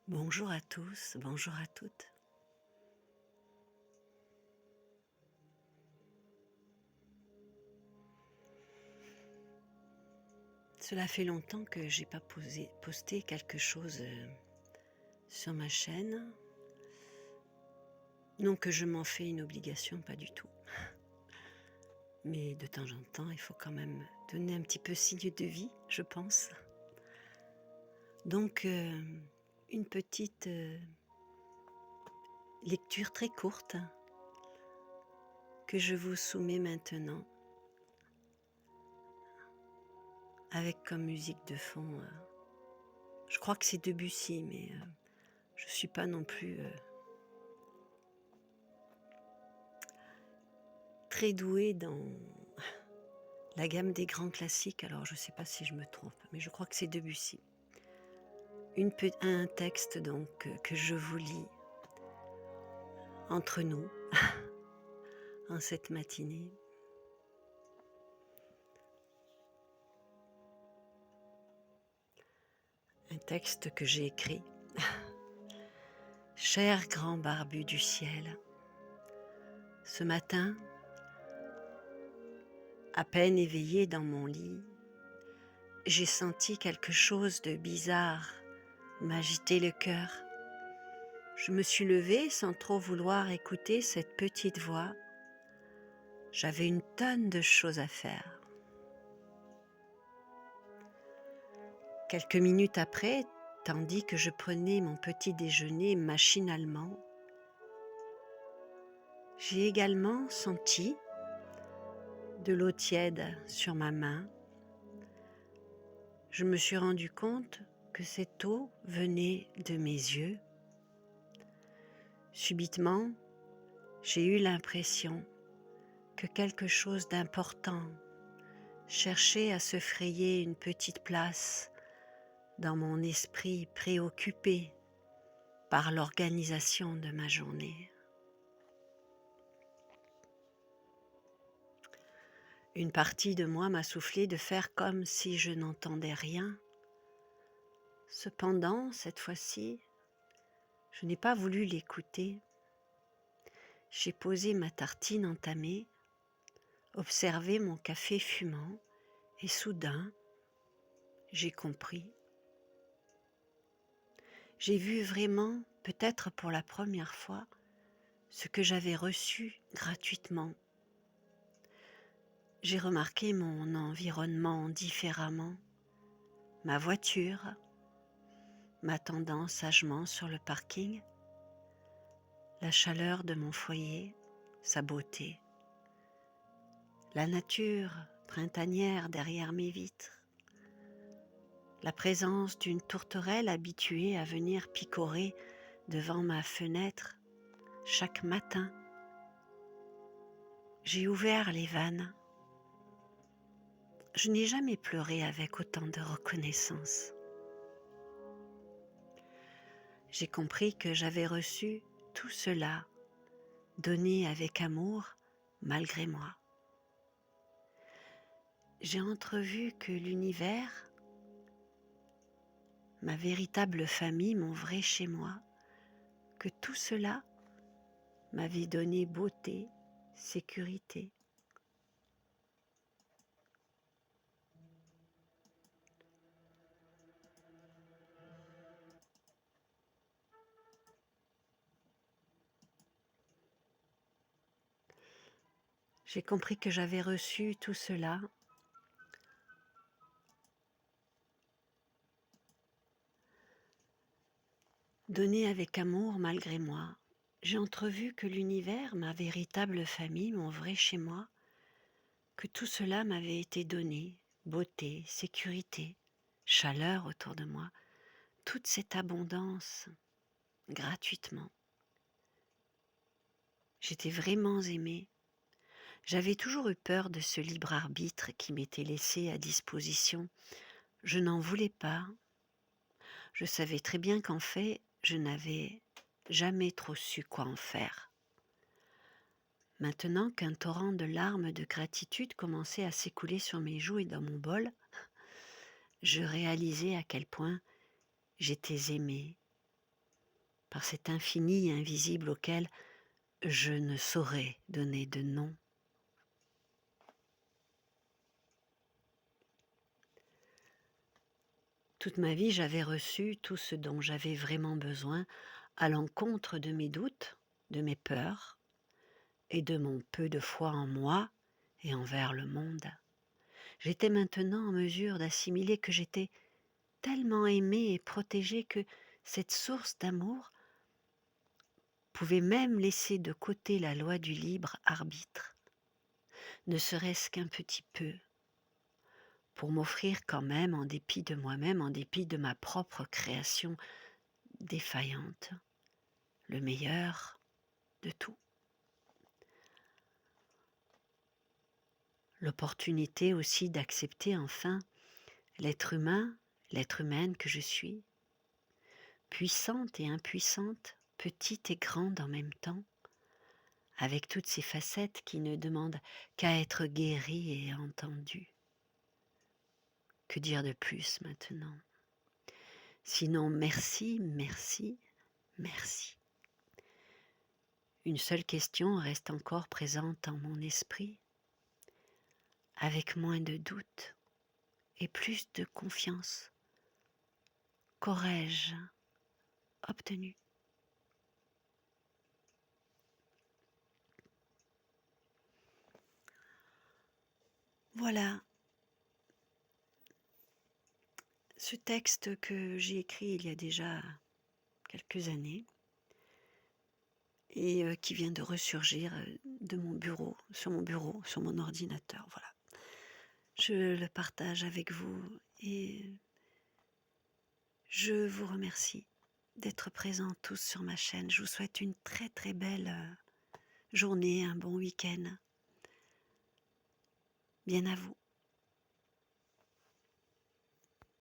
Bonjour à tous, bonjour à toutes. Cela fait longtemps que j'ai pas posté quelque chose sur ma chaîne. Non que je m'en fais une obligation, pas du tout. Mais de temps en temps, il faut quand même donner un petit peu signe de vie, je pense. Donc, une petite lecture très courte que je vous soumets maintenant, avec comme musique de fond, je crois que c'est Debussy, mais je ne suis pas non plus très douée dans la gamme des grands classiques, alors je ne sais pas si je me trompe, mais je crois que c'est Debussy. Un texte donc que je vous lis entre nous en cette matinée. Un texte que j'ai écrit. Cher grand barbu du ciel, ce matin, à peine éveillé dans mon lit, j'ai senti quelque chose de bizarre m'agiter le cœur. Je me suis levée sans trop vouloir écouter cette petite voix. J'avais une tonne de choses à faire. Quelques minutes après, tandis que je prenais mon petit déjeuner machinalement, j'ai également senti de l'eau tiède sur ma main. Je me suis rendu compte que cette eau venait de mes yeux. Subitement, j'ai eu l'impression que quelque chose d'important cherchait à se frayer une petite place dans mon esprit préoccupé par l'organisation de ma journée. Une partie de moi m'a soufflé de faire comme si je n'entendais rien. Cependant, cette fois-ci, je n'ai pas voulu l'écouter. J'ai posé ma tartine entamée, observé mon café fumant, et soudain, j'ai compris. J'ai vu vraiment, peut-être pour la première fois, ce que j'avais reçu gratuitement. J'ai remarqué mon environnement différemment, ma voiture, m'attendant sagement sur le parking, la chaleur de mon foyer, sa beauté, la nature printanière derrière mes vitres, la présence d'une tourterelle habituée à venir picorer devant ma fenêtre chaque matin. J'ai ouvert les vannes. Je n'ai jamais pleuré avec autant de reconnaissance. J'ai compris que j'avais reçu tout cela, donné avec amour malgré moi. J'ai entrevu que l'univers, ma véritable famille, mon vrai chez moi, que tout cela m'avait donné beauté, sécurité. J'ai compris que j'avais reçu tout cela donné avec amour malgré moi. J'ai entrevu que l'univers, ma véritable famille, mon vrai chez moi, que tout cela m'avait été donné, beauté, sécurité, chaleur autour de moi, toute cette abondance, gratuitement. J'étais vraiment aimée. J'avais toujours eu peur de ce libre arbitre qui m'était laissé à disposition. Je n'en voulais pas. Je savais très bien qu'en fait, je n'avais jamais trop su quoi en faire. Maintenant qu'un torrent de larmes de gratitude commençait à s'écouler sur mes joues et dans mon bol, je réalisais à quel point j'étais aimée, par cet infini invisible auquel je ne saurais donner de nom. Toute ma vie, j'avais reçu tout ce dont j'avais vraiment besoin à l'encontre de mes doutes, de mes peurs et de mon peu de foi en moi et envers le monde. J'étais maintenant en mesure d'assimiler que j'étais tellement aimée et protégée que cette source d'amour pouvait même laisser de côté la loi du libre arbitre, ne serait-ce qu'un petit peu, pour m'offrir quand même, en dépit de moi-même, en dépit de ma propre création défaillante, le meilleur de tout. L'opportunité aussi d'accepter enfin l'être humain, l'être humaine que je suis, puissante et impuissante, petite et grande en même temps, avec toutes ces facettes qui ne demandent qu'à être guéries et entendues. Que dire de plus maintenant? Sinon merci, merci, merci. Une seule question reste encore présente en mon esprit, avec moins de doute et plus de confiance. Qu'aurais-je obtenu? Voilà, ce texte que j'ai écrit il y a déjà quelques années et qui vient de ressurgir de mon bureau, sur mon ordinateur, voilà. Je le partage avec vous et je vous remercie d'être présents tous sur ma chaîne. Je vous souhaite une très très belle journée, un bon week-end. Bien à vous.